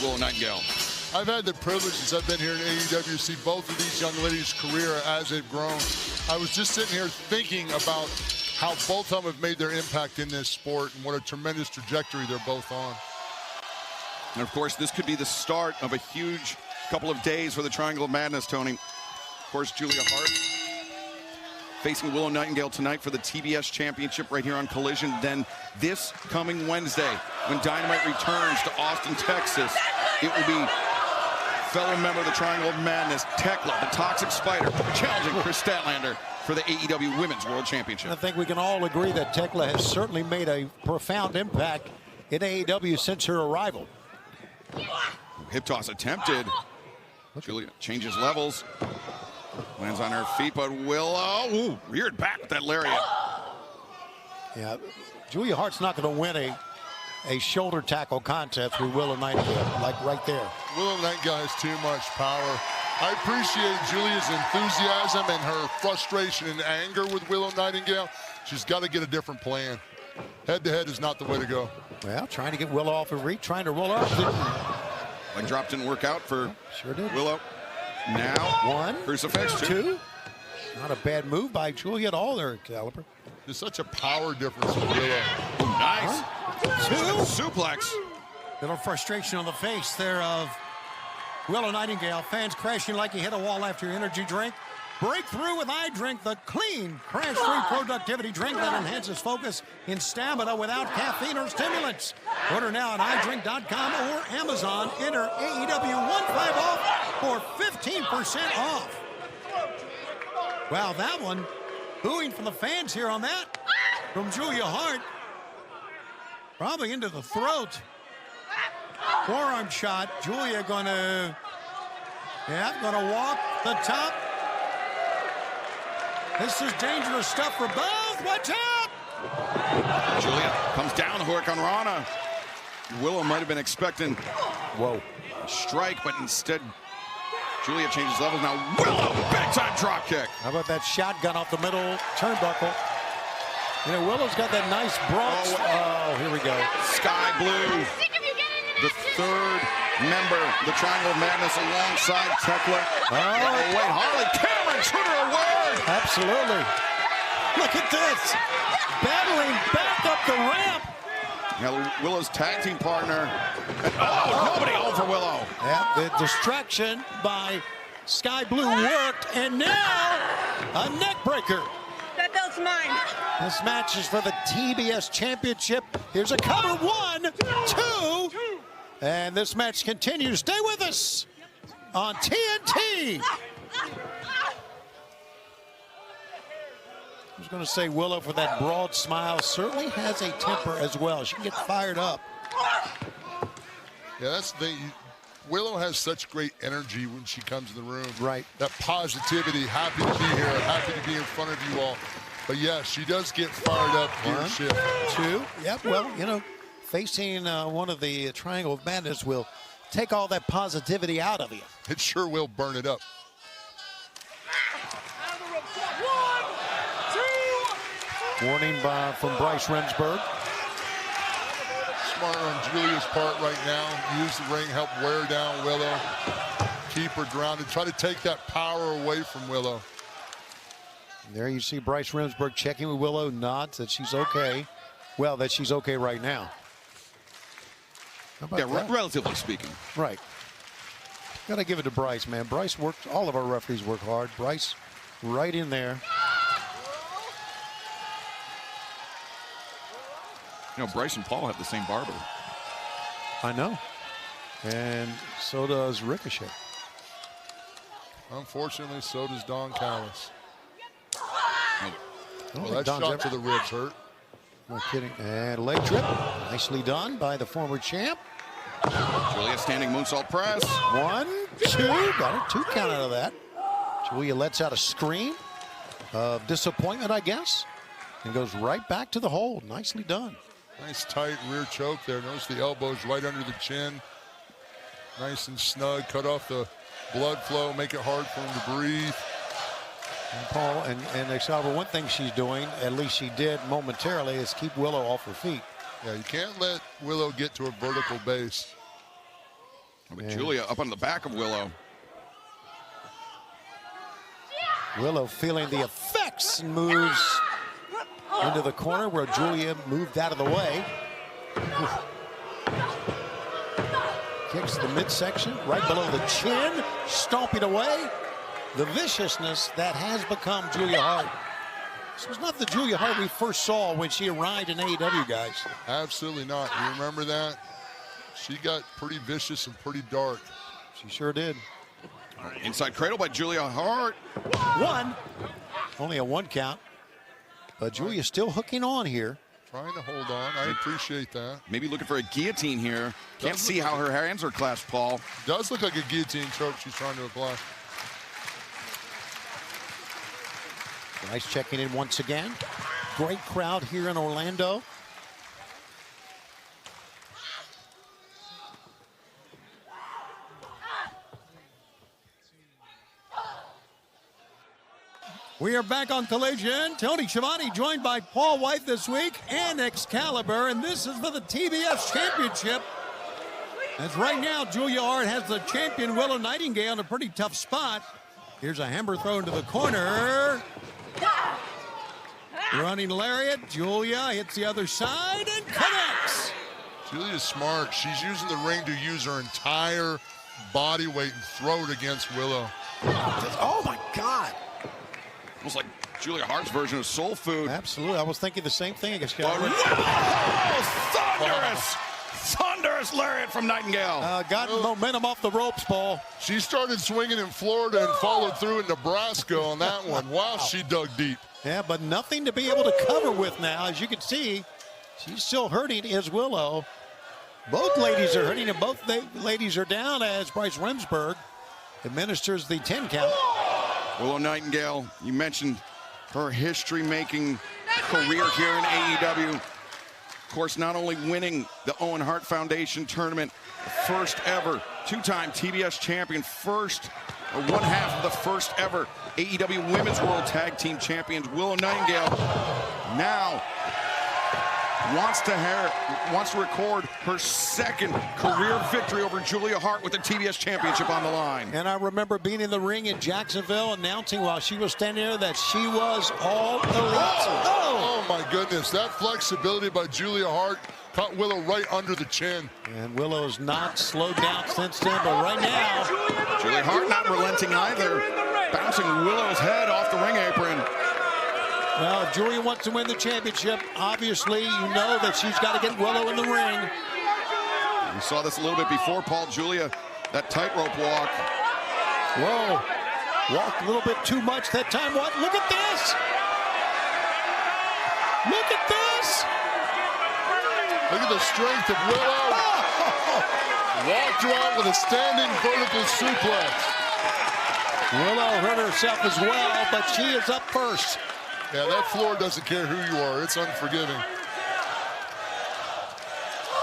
Willow Nightingale. I've had the privilege since I've been here in AEW to see both of these young ladies' career as they've grown. I was just sitting here thinking about how both of them have made their impact in this sport and what a tremendous trajectory they're both on. And of course, this could be the start of a huge couple of days for the Triangle of Madness, Tony. Of course, Julia Hart facing Willow Nightingale tonight for the TBS Championship right here on Collision. Then this coming Wednesday, when Dynamite returns to Austin, Texas, it will be fellow member of the Triangle of Madness, Tekla, the Toxic Spider, challenging Chris Statlander for the AEW Women's World Championship. I think we can all agree that Tekla has certainly made a profound impact in AEW since her arrival. Hip toss attempted. Julia changes levels. Lands on her feet, but Willow reared back with that lariat. Yeah, Julia Hart's not going to win a shoulder tackle contest with Willow Nightingale, like right there. Willow Nightingale has too much power. I appreciate Julia's enthusiasm and her frustration and anger with Willow Nightingale. She's got to get a different plan. Head-to-head is not the way to go. Well, trying to get Willow off her reach, trying to roll up. Leg drop didn't work out for sure did. Willow. Now, one, crucifix, two. Not a bad move by Julia at all there, Caliber. There's such a power difference with Willow. Ooh, nice. Two. Suplex. Little frustration on the face there of Willow Nightingale. Fans crashing like you hit a wall after your energy drink. Breakthrough with iDrink, the clean, crash-free productivity drink that enhances focus and stamina without caffeine or stimulants. Order now at iDrink.com or Amazon. Enter AEW15 off for 15% off. Wow, that one. Booing from the fans here on that. From Julia Hart. Probably into the throat. Forearm shot. Julia gonna walk the top. This is dangerous stuff for both. Watch out! Julia comes down the hook on Rana. Willow might have been expecting a strike, but instead Julia changes levels. Now Willow, big time drop kick. How about that shotgun off the middle turnbuckle? You know, Willow's got that nice Bronx. Oh, here we go. Sky Blue, the third member of the Triangle of Madness alongside Tekla. Oh, wait, Harley Cameron shoot her away. Absolutely. Look at this. Battling back up the ramp. Now Willow's tag team partner. Nobody home for Willow. Yeah, the distraction by Sky Blue worked, and now a neck breaker. That belt's mine. This match is for the TBS Championship. Here's a cover. 1, 2. And this match continues. Stay with us on TNT. I was going to say Willow, for that broad smile, certainly has a temper as well. She can get fired up. Yeah, that's the thing. Willow has such great energy when she comes in the room. Right. That positivity, happy to be here, happy to be in front of you all. But yeah, she does get fired up gear shift. 2. Yep, well, you know, facing one of the Triangle of Madness will take all that positivity out of you. It sure will burn it up. Warning from Bryce Remsburg. Smart on Julia's part right now. Use the ring, help wear down Willow. Keep her grounded. Try to take that power away from Willow. There you see Bryce Remsburg checking with Willow, nods that she's okay. Well, that she's okay right now. How about that? Relatively speaking. Right. Got to give it to Bryce, man. Bryce worked, all of our referees work hard. Bryce right in there. You know, Bryce and Paul have the same barber. I know. And so does Ricochet. Unfortunately, so does Don Callis. Well, that Don's shot to the ribs hurt. No kidding. And leg trip. Nicely done by the former champ. Julia standing moonsault press. 1, 2. Got it. 2 count out of that. Julia lets out a scream of disappointment, I guess, and goes right back to the hold. Nicely done. Nice tight rear choke there. Notice the elbows right under the chin. Nice and snug. Cut off the blood flow. Make it hard for him to breathe. And Paul and Excalibur, one thing she's doing, at least she did momentarily, is keep Willow off her feet. Yeah, you can't let Willow get to a vertical base. But Julia up on the back of Willow. Willow feeling the effects and moves into the corner where Julia moved out of the way. Oof. Kicks the midsection right below the chin, stomping away. The viciousness that has become Julia Hart. This was not the Julia Hart we first saw when she arrived in AEW, guys. Absolutely not. You remember that? She got pretty vicious and pretty dark. She sure did. Inside cradle by Julia Hart. One. Only a 1 count. But Julia's still hooking on here. Trying to hold on. I appreciate that. Maybe looking for a guillotine here. Can't see how her hands are clasped, Paul. Does look like a guillotine choke she's trying to apply. Nice checking in once again. Great crowd here in Orlando. We are back on Collision. Tony Schiavone joined by Paul White this week and Excalibur, and this is for the TBS Championship. As right now, Julia Hart has the champion Willow Nightingale in a pretty tough spot. Here's a hammer throw into the corner. Running lariat. Julia hits the other side and connects. Julia's smart. She's using the ring to use her entire body weight and throw it against Willow. Oh, my God. Almost like Julia Hart's version of soul food. Absolutely. I was thinking the same thing. I guess. Thunderous lariat from Nightingale. Got momentum off the ropes, Paul. She started swinging in Florida and followed through in Nebraska on that one. Wow, she dug deep. Yeah, but nothing to be able to cover with now. As you can see, she's still hurting as Willow. Both ladies are hurting, and both ladies are down as Bryce Remsburg administers the 10 count. Willow Nightingale, you mentioned her history-making career here in AEW. Of course, not only winning the Owen Hart Foundation tournament, first ever two-time TBS champion, one half of the first ever AEW Women's World Tag Team Champions, Willow Nightingale, now wants to record her second career victory over Julia Hart with the TBS Championship on the line. And I remember being in the ring in Jacksonville announcing while she was standing there that she was all elite. Oh my goodness, that flexibility by Julia Hart caught Willow right under the chin. And Willow's not slowed down since then, but right now, Julia Hart not relenting either, bouncing Willow's head off the ring apron. Well, if Julia wants to win the championship, obviously you know that she's got to get Willow in the ring. We saw this a little bit before, Paul. Julia, that tightrope walk. Whoa, walked a little bit too much that time. What? Look at this! Look at this! Look at the strength of Willow. Walked her out with a standing vertical suplex. Willow hurt herself as well, but she is up first. Yeah, that floor doesn't care who you are. It's unforgiving.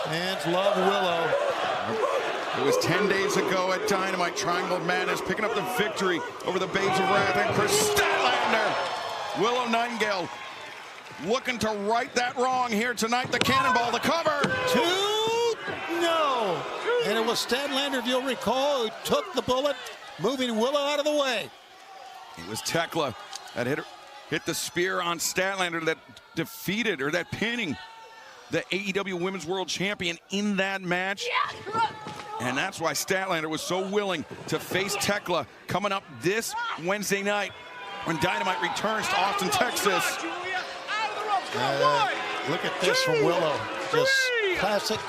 Fans love Willow. It was 10 days ago at Dynamite. Triangle of Madness picking up the victory over the Babes of Wrath and Chris Statlander. Willow Nightingale looking to right that wrong here tonight. The cannonball, the cover. 2-0. And it was Statlander, if you'll recall, who took the bullet, moving Willow out of the way. It was Tekla that hit the spear on Statlander that defeated, or that pinning, the AEW Women's World Champion in that match. And that's why Statlander was so willing to face Tekla coming up this Wednesday night when Dynamite returns to Austin, Texas. Look at this from Willow. Just classic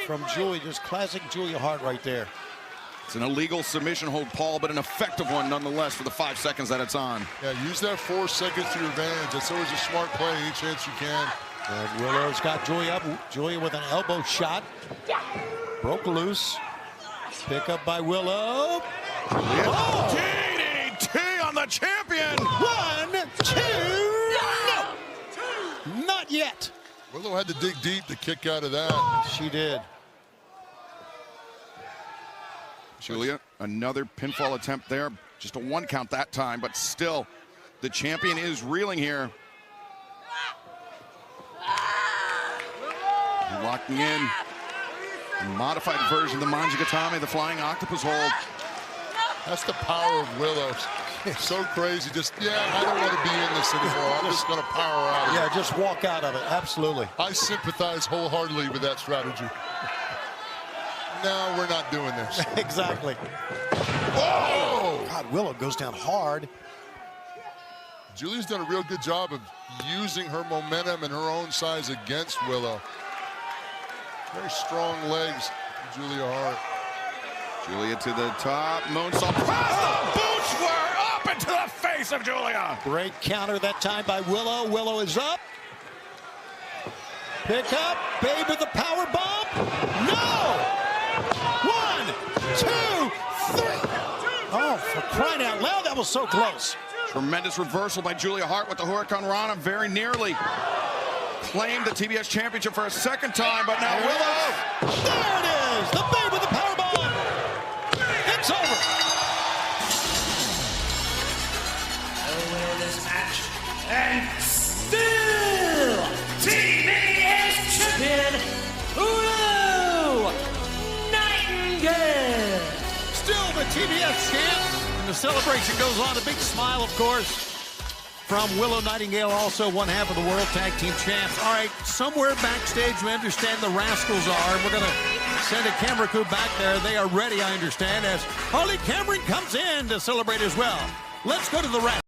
from Julia, just classic Julia Hart right there. It's an illegal submission hold, Paul, but an effective one nonetheless for the 5 seconds that it's on. Yeah, use that 4 seconds to your advantage. That's always a smart play any chance you can. And Willow's got Julia up. Julia with an elbow shot. Broke loose. Pick up by Willow. Oh! DDT on the champion! 1, 2, no! Not yet. Willow had to dig deep to kick out of that. She did. Julia, another pinfall attempt there. Just a 1 count that time, but still, the champion is reeling here. Locking in. Modified version of the Manjigatame, the flying octopus hold. That's the power of Willow. So crazy. Just, I don't want to be in this anymore. I'm just going to power out of it. Yeah, just walk out of it. Absolutely. I sympathize wholeheartedly with that strategy. No, we're not doing this. Exactly. Whoa! God, Willow goes down hard. Julia's done a real good job of using her momentum and her own size against Willow. Very strong legs, Julia Hart. Julia to the top, moonsault. Oh, boots were up into the face of Julia. Great counter that time by Willow. Willow is up. Pick up, Babe with the power bomb. No! 1, 2, 3. Oh, for crying out loud, that was so close. Tremendous reversal by Julia Hart with the Hurricane Rana. Very nearly claimed the TBS championship for a second time, but now Willow. There it is, the Babe with the power bomb. It's over. The winner of this match, and still TBS champion, Willow Nightingale. Still the TBS champ. And the celebration goes on. A big smile, of course, from Willow Nightingale, also one half of the World Tag Team Champs. All right, somewhere backstage, we understand the Rascals are. And we're going to send a camera crew back there. They are ready, I understand, as Harley Cameron comes in to celebrate as well. Let's go to the Rascals.